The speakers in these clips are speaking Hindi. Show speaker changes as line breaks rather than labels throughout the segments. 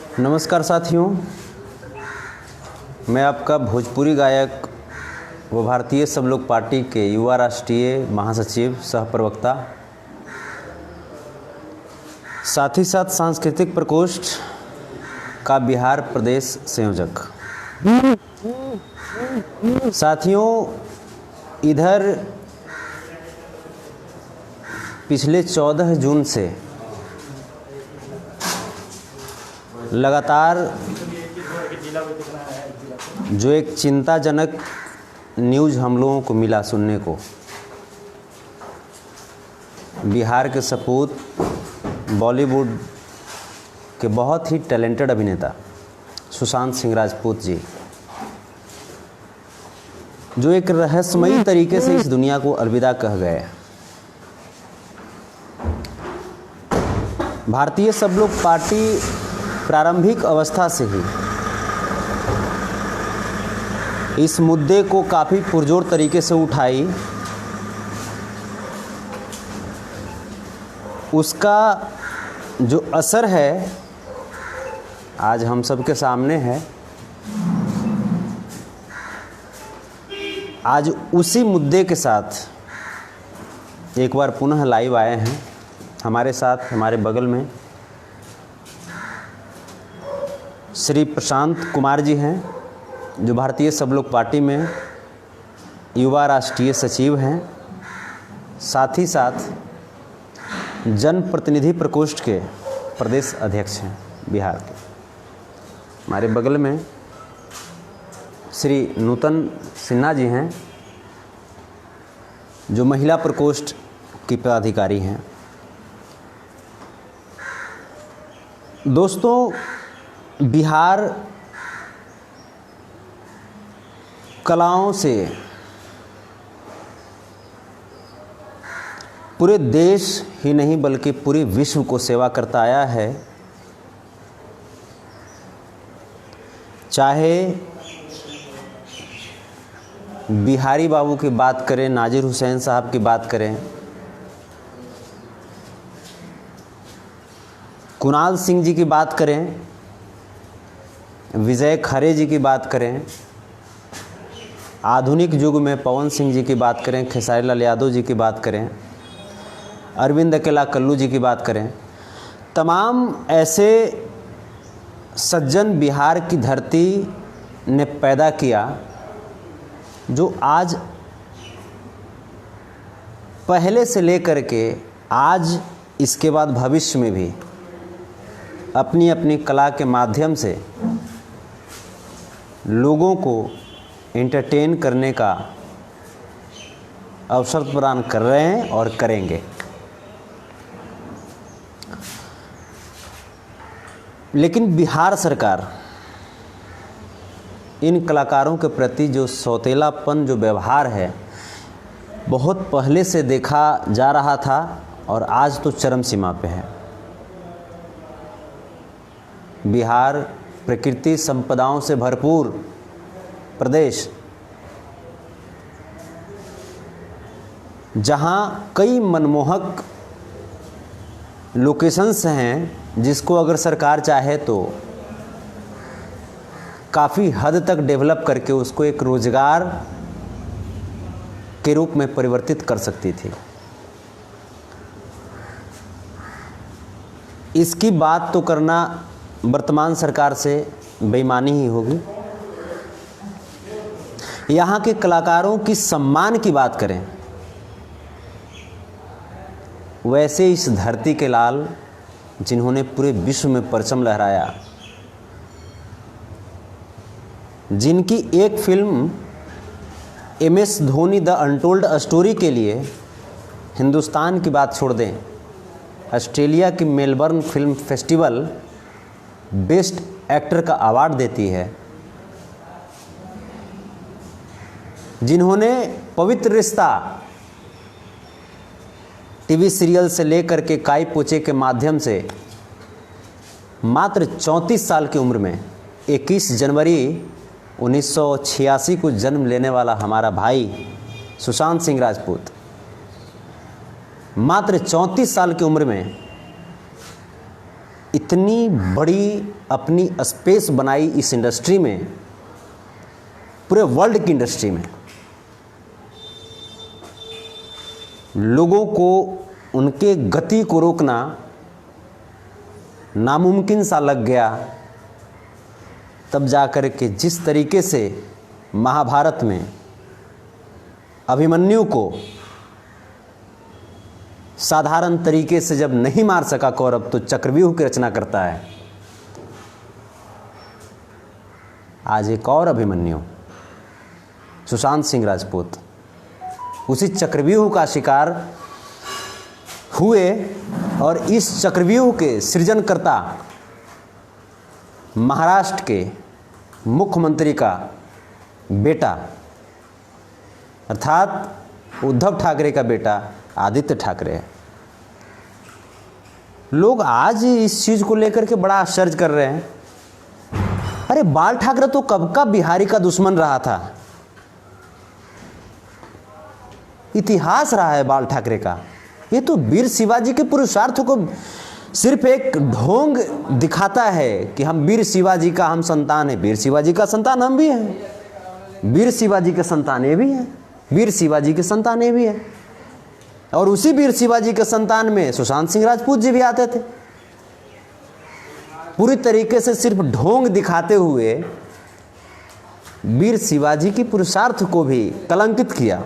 नमस्कार साथियों, मैं आपका भोजपुरी गायक व भारतीय सब लोग पार्टी के युवा राष्ट्रीय महासचिव सह प्रवक्ता, साथ ही साथ सांस्कृतिक प्रकोष्ठ का बिहार प्रदेश संयोजक। साथियों, इधर पिछले 14 जून से लगातार जो एक चिंताजनक न्यूज़ हम लोगों को मिला सुनने को, बिहार के सपूत बॉलीवुड के बहुत ही टैलेंटेड अभिनेता सुशांत सिंह राजपूत जी, जो एक रहस्यमयी तरीके से इस दुनिया को अलविदा कह गए। भारतीय सब लोग पार्टी प्रारंभिक अवस्था से ही इस मुद्दे को काफ़ी पुरजोर तरीके से उठाई। उसका जो असर है आज हम सबके सामने है। आज उसी मुद्दे के साथ एक बार पुनः लाइव आए हैं। हमारे साथ हमारे बगल में श्री प्रशांत कुमार जी हैं, जो भारतीय सब लोग पार्टी में युवा राष्ट्रीय सचिव हैं, साथ ही साथ जनप्रतिनिधि प्रकोष्ठ के प्रदेश अध्यक्ष हैं बिहार के। हमारे बगल में श्री नूतन सिन्हा जी हैं, जो महिला प्रकोष्ठ की पदाधिकारी हैं। दोस्तों, बिहार कलाओं से पूरे देश ही नहीं बल्कि पूरे विश्व को सेवा करता आया है। चाहे बिहारी बाबू की बात करें, नाजिर हुसैन साहब की बात करें, कुणाल सिंह जी की बात करें, विजय खरे जी की बात करें, आधुनिक युग में पवन सिंह जी की बात करें, खेसारी लाल यादव जी की बात करें, अरविंद अकेला कल्लू जी की बात करें, तमाम ऐसे सज्जन बिहार की धरती ने पैदा किया जो आज पहले से लेकर के आज इसके बाद भविष्य में भी अपनी अपनी कला के माध्यम से लोगों को एंटरटेन करने का अवसर प्रदान कर रहे हैं और करेंगे। लेकिन बिहार सरकार इन कलाकारों के प्रति जो सौतेलापन, जो व्यवहार है, बहुत पहले से देखा जा रहा था और आज तो चरम सीमा पे है। बिहार प्रकृति संपदाओं से भरपूर प्रदेश, जहाँ कई मनमोहक लोकेशंस हैं जिसको अगर सरकार चाहे तो काफ़ी हद तक डेवलप करके उसको एक रोजगार के रूप में परिवर्तित कर सकती थी। इसकी बात तो करना वर्तमान सरकार से बेईमानी ही होगी। यहाँ के कलाकारों की सम्मान की बात करें, वैसे इस धरती के लाल जिन्होंने पूरे विश्व में परचम लहराया, जिनकी एक film MS Dhoni the untold story के लिए हिंदुस्तान की बात छोड़ दें, ऑस्ट्रेलिया की Melbourne film festival best actor का अवार्ड देती है, जिन्होंने पवित्र रिश्ता टीवी सीरियल से लेकर के काई पोचे के माध्यम से मात्र 34 साल की उम्र में 21 जनवरी 1986 को जन्म लेने वाला हमारा भाई सुशांत सिंह राजपूत मात्र 34 साल की उम्र में इतनी बड़ी अपनी स्पेस बनाई इस इंडस्ट्री में, पूरे वर्ल्ड की इंडस्ट्री में। लोगों को उनके गति को रोकना नामुमकिन सा लग गया। तब जाकर के जिस तरीके से महाभारत में अभिमन्यु को साधारण तरीके से जब नहीं मार सका कौरव, तो चक्रव्यूह की रचना करता है। आज एक और अभिमन्यु, सुशांत सिंह राजपूत, उसी चक्रव्यूह का शिकार हुए। और इस चक्रव्यूह के सृजनकर्ता महाराष्ट्र के मुख्यमंत्री का बेटा, अर्थात उद्धव ठाकरे का बेटा आदित्य ठाकरे है। लोग आज इस चीज को लेकर के बड़ा आश्चर्य कर रहे हैं। अरे बाल ठाकरे तो कब का बिहारी का दुश्मन रहा था, इतिहास रहा है बाल ठाकरे का। ये तो वीर शिवाजी के पुरुषार्थ को सिर्फ एक ढोंग दिखाता है कि हम वीर शिवाजी का हम संतान है। वीर शिवाजी का संतान हम भी हैं, वीर शिवाजी के संतान ये भी हैं, वीर शिवाजी के संतान ये भी है। और उसी वीर शिवाजी के संतान में सुशांत सिंह राजपूत जी भी आते थे। पूरी तरीके से सिर्फ ढोंग दिखाते हुए वीर शिवाजी की पुरुषार्थ को भी कलंकित किया।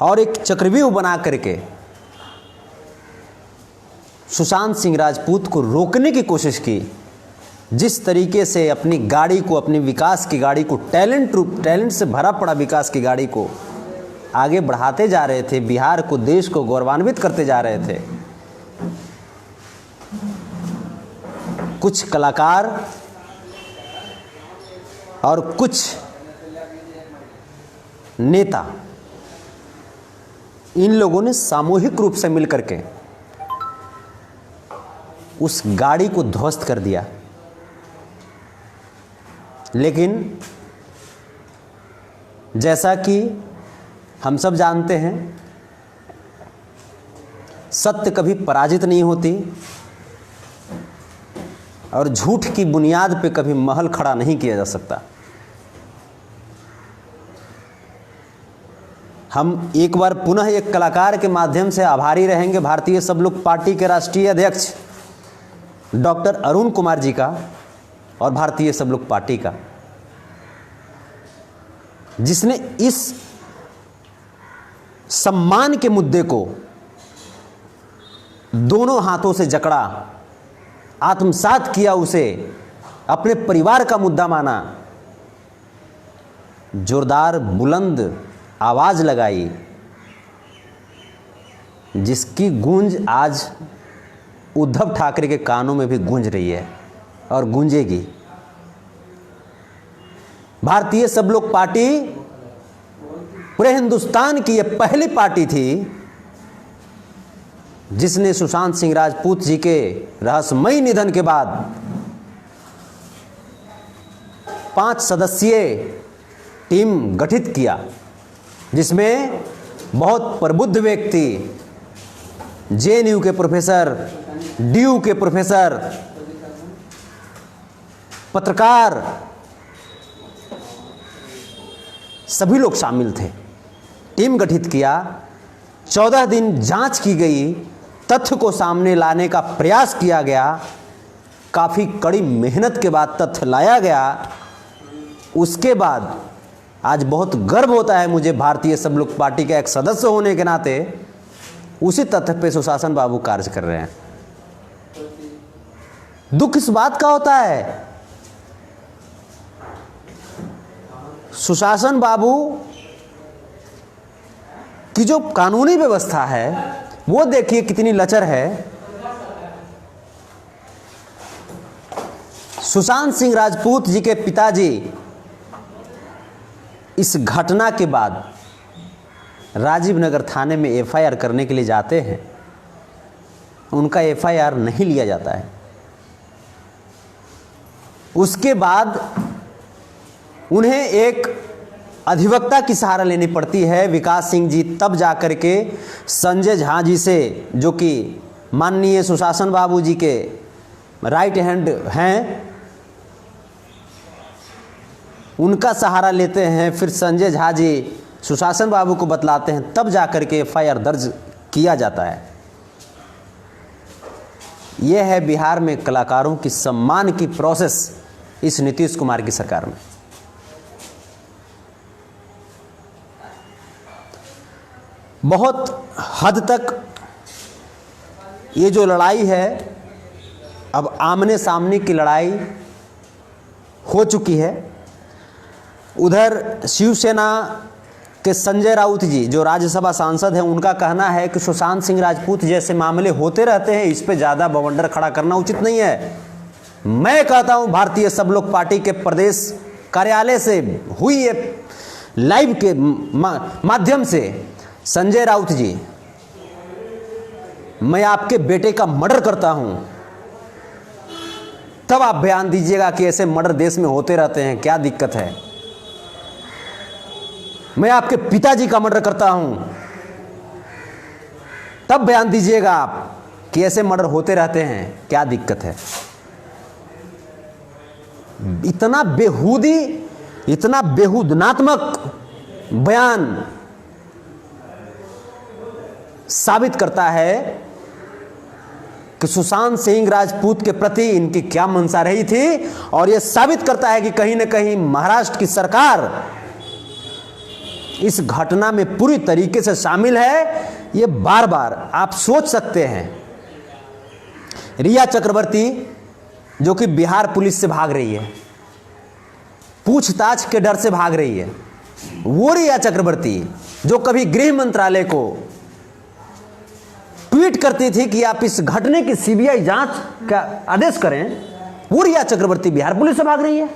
और एक चक्रव्यूह बना करके सुशांत सिंह राजपूत को रोकने की कोशिश की। जिस तरीके से अपनी गाड़ी को, अपनी विकास की गाड़ी को, टैलेंट से भरा पड़ा विकास की गाड़ी को आगे बढ़ाते जा रहे थे, बिहार को, देश को गौरवान्वित करते जा रहे थे, कुछ कलाकार और कुछ नेता, इन लोगों ने सामूहिक रूप से मिलकर के उस गाड़ी को ध्वस्त कर दिया। लेकिन जैसा कि हम सब जानते हैं, सत्य कभी पराजित नहीं होती और झूठ की बुनियाद पे कभी महल खड़ा नहीं किया जा सकता। हम एक बार पुनः एक कलाकार के माध्यम से आभारी रहेंगे भारतीय सब लोग पार्टी के राष्ट्रीय अध्यक्ष डॉक्टर अरुण कुमार जी का और भारतीय सब लोग पार्टी का, जिसने इस सम्मान के मुद्दे को दोनों हाथों से जकड़ा, आत्मसात किया, उसे अपने परिवार का मुद्दा माना, जोरदार बुलंद आवाज लगाई, जिसकी गूंज आज उद्धव ठाकरे के कानों में भी गूंज रही है और गूंजेगी। भारतीय सब लोग पार्टी पूरे हिंदुस्तान की यह पहली पार्टी थी जिसने सुशांत सिंह राजपूत जी के रहस्यमयी निधन के बाद 5 सदस्यीय टीम गठित किया, जिसमें बहुत प्रबुद्ध व्यक्ति, जेएनयू के प्रोफेसर, डीयू के प्रोफेसर, पत्रकार, सभी लोग शामिल थे। टीम गठित किया, 14 दिन जांच की गई, तथ्य को सामने लाने का प्रयास किया गया, काफ़ी कड़ी मेहनत के बाद तथ्य लाया गया। उसके बाद आज बहुत गर्व होता है मुझे भारतीय सब लोग पार्टी का एक सदस्य होने के नाते। उसी तथ्य पे सुशासन बाबू कार्य कर रहे हैं। दुख इस बात का होता है, सुशासन बाबू की जो कानूनी व्यवस्था है वो देखिए कितनी लचर है। सुशांत सिंह राजपूत जी के पिताजी इस घटना के बाद राजीव नगर थाने में एफआईआर करने के लिए जाते हैं, उनका एफआईआर नहीं लिया जाता है। उसके बाद उन्हें एक अधिवक्ता की सहारा लेनी पड़ती है। विकास सिंह जी तब जाकर के संजय झा जी से, जो कि माननीय सुशासन बाबू जी के राइट हैंड हैं, उनका सहारा लेते हैं। फिर संजय झा जी सुशासन बाबू को बतलाते हैं, तब जाकर के एफआईआर दर्ज किया जाता है। यह है बिहार में कलाकारों की सम्मान की प्रोसेस इस नीतीश कुमार की सरकार में। बहुत हद तक ये जो लड़ाई है, अब आमने सामने की लड़ाई हो चुकी है। उधर शिवसेना के संजय राउत जी, जो राज्यसभा सांसद हैं, उनका कहना है कि सुशांत सिंह राजपूत जैसे मामले होते रहते हैं, इस पे ज़्यादा बवंडर खड़ा करना उचित नहीं है। मैं कहता हूं भारतीय सब लोग पार्टी के प्रदेश कार्यालय से हुई ये लाइव के माध्यम से, संजय राउत जी, मैं आपके बेटे का मर्डर करता हूं, तब आप बयान दीजिएगा कि ऐसे मर्डर देश में होते रहते हैं, क्या दिक्कत है। मैं आपके पिताजी का मर्डर करता हूं, तब बयान दीजिएगा आप कि ऐसे मर्डर होते रहते हैं, क्या दिक्कत है। इतना बेहूदी, इतना बेहूदनात्मक बयान साबित करता है कि सुशांत सिंह राजपूत के प्रति इनकी क्या मंशा रही थी, और यह साबित करता है कि कहीं न कहीं महाराष्ट्र की सरकार इस घटना में पूरी तरीके से शामिल है। ये बार बार आप सोच सकते हैं, रिया चक्रवर्ती जो कि बिहार पुलिस से भाग रही है, पूछताछ के डर से भाग रही है, वो रिया चक्रवर्ती जो कभी गृह मंत्रालय को ट्वीट करती थी कि आप इस घटने की सीबीआई जांच का आदेश करें, वो रिया चक्रवर्ती बिहार पुलिस से भाग रही है।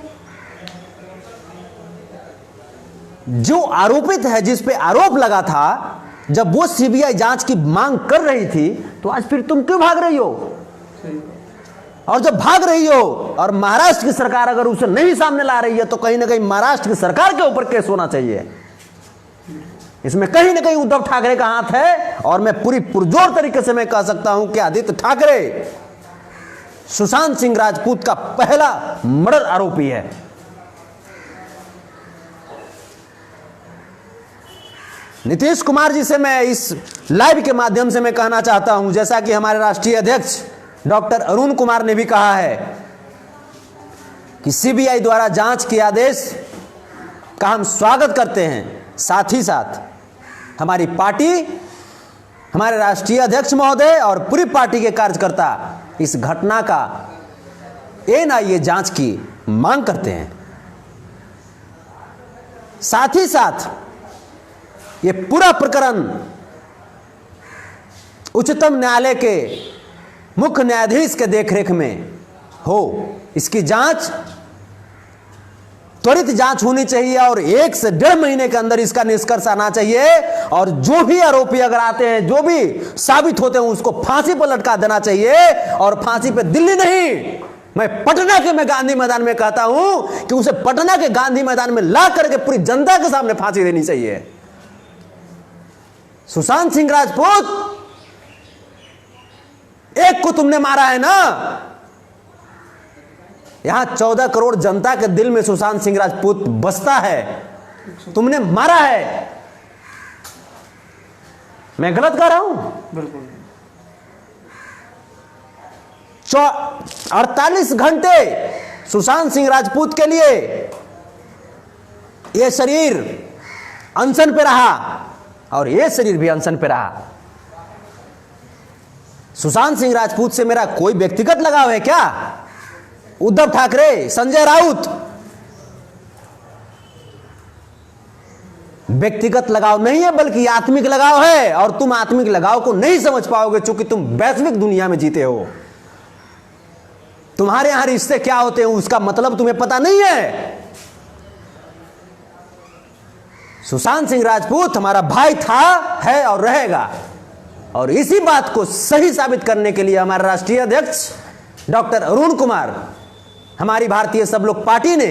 जो आरोपित है, जिस पे आरोप लगा था, जब वो सीबीआई जांच की मांग कर रही थी, तो आज फिर तुम क्यों भाग रही हो? और जब भाग रही हो और महाराष्ट्र की सरकार अगर उसे नहीं सामने ला रही है, तो कहीं ना कहीं महाराष्ट्र की सरकार के ऊपर केस होना चाहिए। इसमें कहीं ना कहीं उद्धव ठाकरे का हाथ है, और मैं पूरी पुरजोर तरीके से मैं कह सकता हूं कि आदित्य ठाकरे सुशांत सिंह राजपूत का पहला मर्डर आरोपी है। नीतीश कुमार जी से मैं इस लाइव के माध्यम से मैं कहना चाहता हूं, जैसा कि हमारे राष्ट्रीय अध्यक्ष डॉक्टर अरुण कुमार ने भी कहा है कि सीबीआई द्वारा जांच के आदेश का हम स्वागत करते हैं। साथ ही साथ हमारी पार्टी, हमारे राष्ट्रीय अध्यक्ष महोदय और पूरी पार्टी के कार्यकर्ता इस घटना का एनआईए जांच की मांग करते हैं। साथ ही साथ ये पूरा प्रकरण उच्चतम न्यायालय के मुख्य न्यायाधीश के देखरेख में हो, इसकी जांच, त्वरित जांच होनी चाहिए और 1 से 1.5 महीने के अंदर इसका निष्कर्ष आना चाहिए। और जो भी आरोपी अगर आते हैं, जो भी साबित होते हैं, उसको फांसी पर लटका देना चाहिए। और फांसी पे दिल्ली नहीं, मैं पटना के मैं गांधी मैदान में कहता हूं कि उसे पटना के गांधी मैदान में ला करके पूरी जनता के सामने फांसी देनी चाहिए। सुशांत सिंह राजपूत, एक को तुमने मारा है ना, यहां 14 करोड़ जनता के दिल में सुशांत सिंह राजपूत बसता है, तुमने मारा है। मैं गलत कह रहा हूं?
बिल्कुल।
48 घंटे सुशांत सिंह राजपूत के लिए यह शरीर अनशन पे रहा और यह शरीर भी अनशन पे रहा। सुशांत सिंह राजपूत से मेरा कोई व्यक्तिगत लगाव है क्या? उद्धव ठाकरे, संजय राउत, व्यक्तिगत लगाव नहीं है बल्कि आत्मिक लगाव है। और तुम आत्मिक लगाव को नहीं समझ पाओगे क्योंकि तुम वैश्विक दुनिया में जीते हो। तुम्हारे यहां रिश्ते क्या होते हैं उसका मतलब तुम्हें पता नहीं है। सुशांत सिंह राजपूत हमारा भाई था, है और रहेगा। और इसी बात को सही साबित करने के लिए हमारे राष्ट्रीय अध्यक्ष डॉक्टर अरुण कुमार, हमारी भारतीय सब लोग पार्टी ने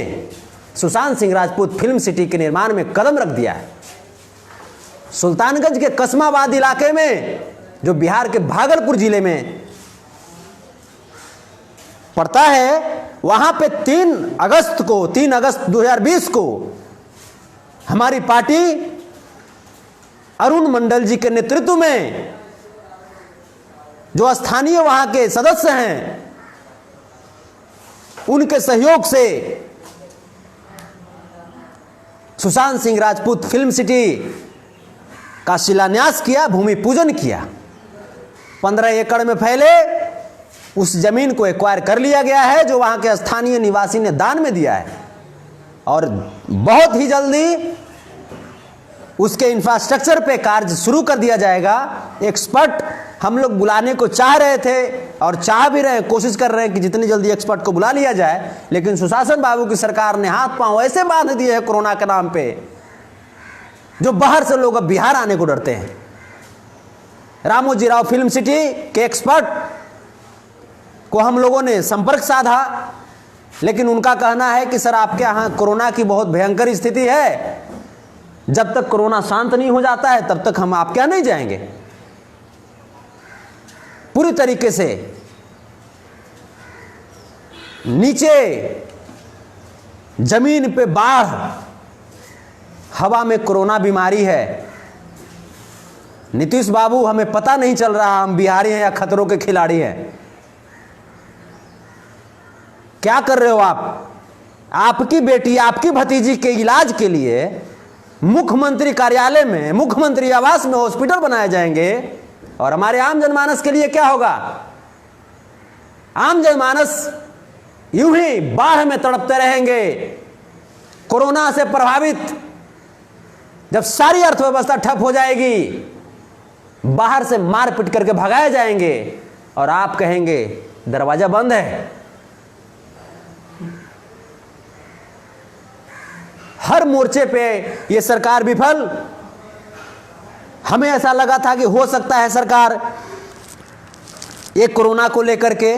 सुशांत सिंह राजपूत फिल्म सिटी के निर्माण में कदम रख दिया है। सुल्तानगंज के कस्माबाद इलाके में, जो बिहार के भागलपुर जिले में पड़ता है, वहां पे 3 अगस्त 2020 को हमारी पार्टी अरुण मंडल जी के नेतृत्व में, जो स्थानीय वहां के सदस्य हैं, उनके सहयोग से सुशांत सिंह राजपूत फिल्म सिटी का शिलान्यास किया, भूमि पूजन किया। 15 एकड़ में फैले उस जमीन को एक्वायर कर लिया गया है, जो वहां के स्थानीय निवासी ने दान में दिया है, और बहुत ही जल्दी उसके इंफ्रास्ट्रक्चर पे कार्य शुरू कर दिया जाएगा। एक्सपर्ट हम लोग बुलाने को चाह रहे थे और चाह भी रहे, कोशिश कर रहे हैं कि जितनी जल्दी एक्सपर्ट को बुला लिया जाए, लेकिन सुशासन बाबू की सरकार ने हाथ पांव ऐसे बांध दिए हैं कोरोना के नाम पे, जो बाहर से लोग अब बिहार आने को डरते हैं। रामोजी राव फिल्म सिटी के एक्सपर्ट को हम लोगों ने संपर्क साधा, लेकिन उनका कहना है कि सर आपके यहाँ कोरोना की बहुत भयंकर स्थिति है, जब तक कोरोना शांत नहीं हो जाता है तब तक हम आपके यहाँ नहीं जाएंगे। पूरी तरीके से नीचे जमीन पे बाढ़, हवा में कोरोना बीमारी है। नीतीश बाबू, हमें पता नहीं चल रहा हम बिहारी हैं या खतरों के खिलाड़ी हैं। क्या कर रहे हो आप? आपकी बेटी, आपकी भतीजी के इलाज के लिए मुख्यमंत्री कार्यालय में, मुख्यमंत्री आवास में हॉस्पिटल बनाए जाएंगे, और हमारे आम जनमानस के लिए क्या होगा? आम जनमानस यूं ही बाढ़ में तड़पते रहेंगे, कोरोना से प्रभावित। जब सारी अर्थव्यवस्था ठप हो जाएगी, बाहर से मार पीट करके भगाए जाएंगे, और आप कहेंगे दरवाजा बंद है। हर मोर्चे पे ये सरकार विफल। हमें ऐसा लगा था कि हो सकता है सरकार ये कोरोना को लेकर के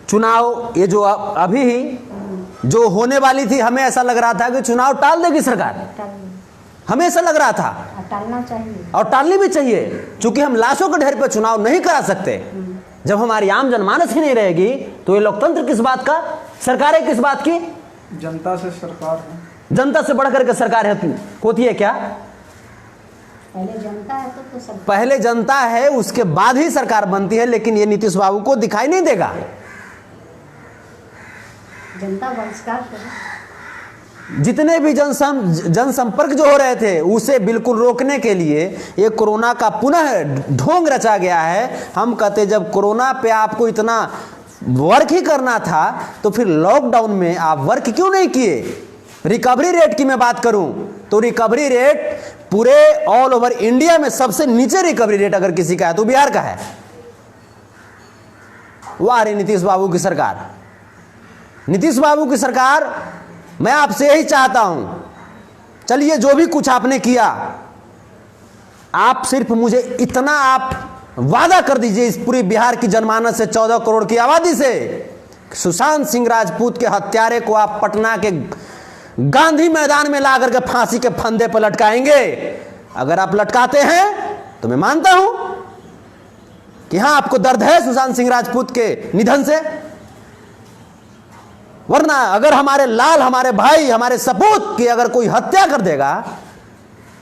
चुनाव, ये जो अभी ही जो होने वाली थी, हमें ऐसा लग रहा था कि चुनाव टाल देगी सरकार। हमें ऐसा लग रहा था,
टालना चाहिए और
टालनी भी चाहिए, क्योंकि हम लाशों के ढेर पर चुनाव नहीं करा सकते। जब हमारी आम जनमानस ही नहीं रहेगी तो ये लोकतंत्र किस बात का, सरकारें किस बात की?
जनता से सरकार है,
जनता से बढ़कर के सरकार होती है क्या?
पहले जनता है तो सब,
पहले जनता है, उसके बाद ही सरकार बनती है। लेकिन ये नीतीश बाबू को दिखाई नहीं देगा।
जनता बहिष्कार करे।
जितने भी जनसंपर्क जो हो रहे थे, उसे बिल्कुल रोकने के लिए ये कोरोना का पुनः ढोंग रचा गया है। हम कहते जब कोरोना पे आपको इतना वर्क ही करना था तो फिर लॉकडाउन में आप वर्क क्यों नहीं किए? रिकवरी रेट की मैं बात करूं तो रिकवरी रेट पूरे ऑल ओवर इंडिया में सबसे नीचे रिकवरी रेट अगर किसी का है तो बिहार का है। वाह रे नीतीश बाबू की सरकार। नीतीश बाबू की सरकार, मैं आपसे यही चाहता हूं, चलिए जो भी कुछ आपने किया, आप सिर्फ मुझे इतना आप वादा कर दीजिए इस पूरी बिहार की जनमानस से, 14 करोड़ की आबादी से, सुशांत सिंह राजपूत के हत्यारे को आप पटना के गांधी मैदान में ला करके फांसी के फंदे पर लटकाएंगे। अगर आप लटकाते हैं तो मैं मानता हूं कि हां आपको दर्द है सुशांत सिंह राजपूत के निधन से, वरना अगर हमारे लाल, हमारे भाई, हमारे सपूत की अगर कोई हत्या कर देगा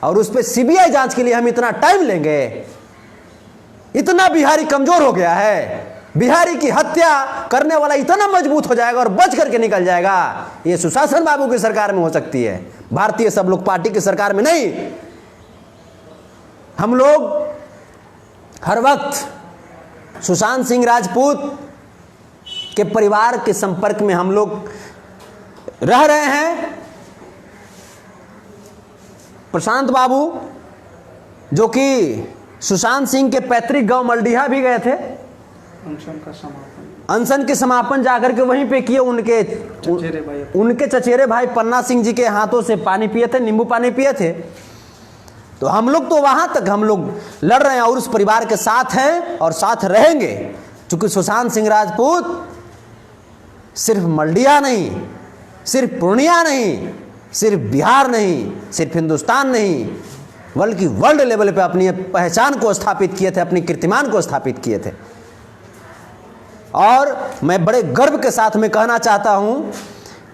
और उस पर सीबीआई जांच के लिए हम इतना टाइम लेंगे, इतना बिहारी कमजोर हो गया है, बिहारी की हत्या करने वाला इतना मजबूत हो जाएगा और बच करके निकल जाएगा। ये सुशासन बाबू की सरकार में हो सकती है, भारतीय सब लोग पार्टी की सरकार में नहीं। हम लोग हर वक्त सुशांत सिंह राजपूत के परिवार के संपर्क में हम लोग रह रहे हैं। प्रशांत बाबू जो कि सुशांत सिंह के पैतृक गांव मलडीहा भी गए थे, अनशन के समापन जाकर के वहीं पे किए। उनके चचेरे भाई पन्ना सिंह जी के हाथों से पानी पिए थे, नींबू पानी पिए थे। तो हम लोग तो वहां तक हम लोग लड़ रहे हैं और उस परिवार के साथ हैं और साथ रहेंगे, क्योंकि सुशांत सिंह राजपूत सिर्फ मालडिया नहीं, सिर्फ पूर्णिया नहीं, सिर्फ बिहार नहीं, सिर्फ हिंदुस्तान नहीं, बल्कि वर्ल्ड लेवल पे अपनी पहचान को स्थापित किए थे, अपनी कीर्तिमान को स्थापित किए थे। और मैं बड़े गर्व के साथ में कहना चाहता हूं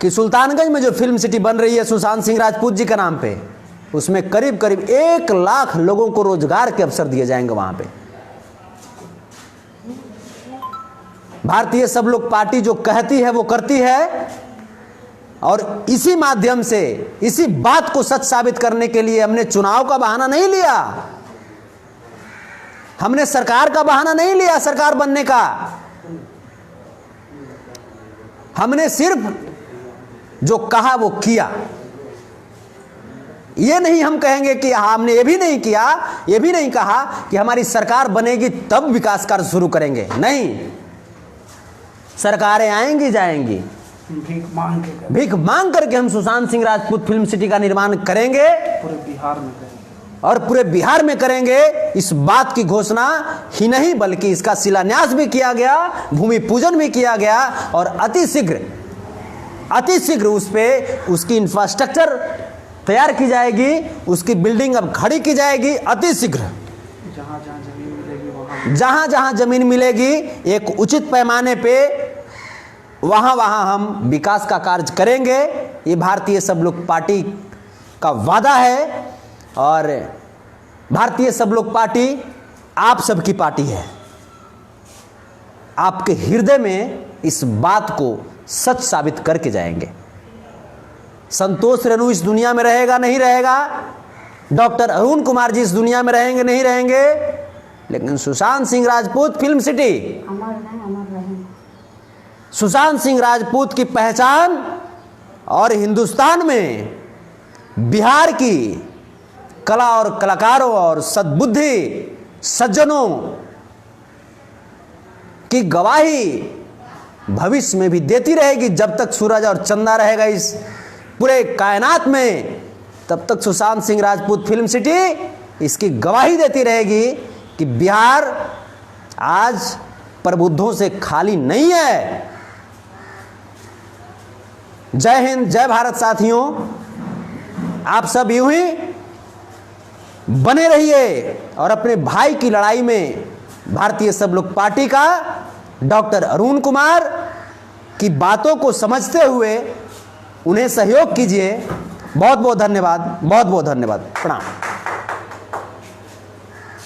कि सुल्तानगंज में जो फिल्म सिटी बन रही है सुशांत सिंह राजपूत जी के नाम पे, उसमें करीब करीब 1 लाख लोगों को रोजगार के अवसर दिए जाएंगे वहां पे। भारतीय सब लोग पार्टी जो कहती है वो करती है, और इसी माध्यम से इसी बात को सच साबित करने के लिए हमने चुनाव का बहाना नहीं लिया, हमने सरकार का बहाना नहीं लिया, सरकार बनने का। हमने सिर्फ जो कहा वो किया। ये नहीं हम कहेंगे कि हमने ये भी नहीं किया, ये भी नहीं कहा कि हमारी सरकार बनेगी तब विकास कार्य शुरू करेंगे। नहीं, सरकारें आएंगी जाएंगी, भीख मांग करके हम सुशांत सिंह राजपूत फिल्म सिटी का निर्माण करेंगे,
पूरे बिहार में करेंगे,
और पूरे बिहार में करेंगे। इस बात की घोषणा ही नहीं बल्कि इसका शिलान्यास भी किया गया, भूमि पूजन भी किया गया, और अति शीघ्र उस पे उसकी इंफ्रास्ट्रक्चर तैयार की जाएगी, उसकी बिल्डिंग अब खड़ी की जाएगी अति शीघ्र।
जहाँ जहाँ जमीन मिलेगी वहाँ,
जहाँ जहाँ जमीन मिलेगी एक उचित पैमाने पे वहाँ वहाँ हम विकास का कार्य करेंगे। ये भारतीय सब लोग पार्टी का वादा है, और भारतीय सब लोग पार्टी आप सबकी पार्टी है। आपके हृदय में इस बात को सच साबित करके जाएंगे। संतोष रेणु इस दुनिया में रहेगा नहीं रहेगा, डॉक्टर अरुण कुमार जी इस दुनिया में रहेंगे नहीं रहेंगे, लेकिन सुशांत सिंह राजपूत फिल्म सिटी,
अमर हैं, अमर रहेंगे।
सुशांत सिंह राजपूत की पहचान और हिंदुस्तान में बिहार की कला और कलाकारों और सद्बुद्धि सज्जनों की गवाही भविष्य में भी देती रहेगी। जब तक सूरज और चंदा रहेगा इस पूरे कायनात में, तब तक सुशांत सिंह राजपूत फिल्म सिटी इसकी गवाही देती रहेगी कि बिहार आज प्रबुद्धों से खाली नहीं है। जय हिंद, जय भारत साथियों। आप सब यूं ही बने रहिए और अपने भाई की लड़ाई में भारतीय सब लोग पार्टी का डॉक्टर अरुण कुमार की बातों को समझते हुए उन्हें सहयोग कीजिए। बहुत बहुत धन्यवाद, बहुत बहुत धन्यवाद। प्रणाम।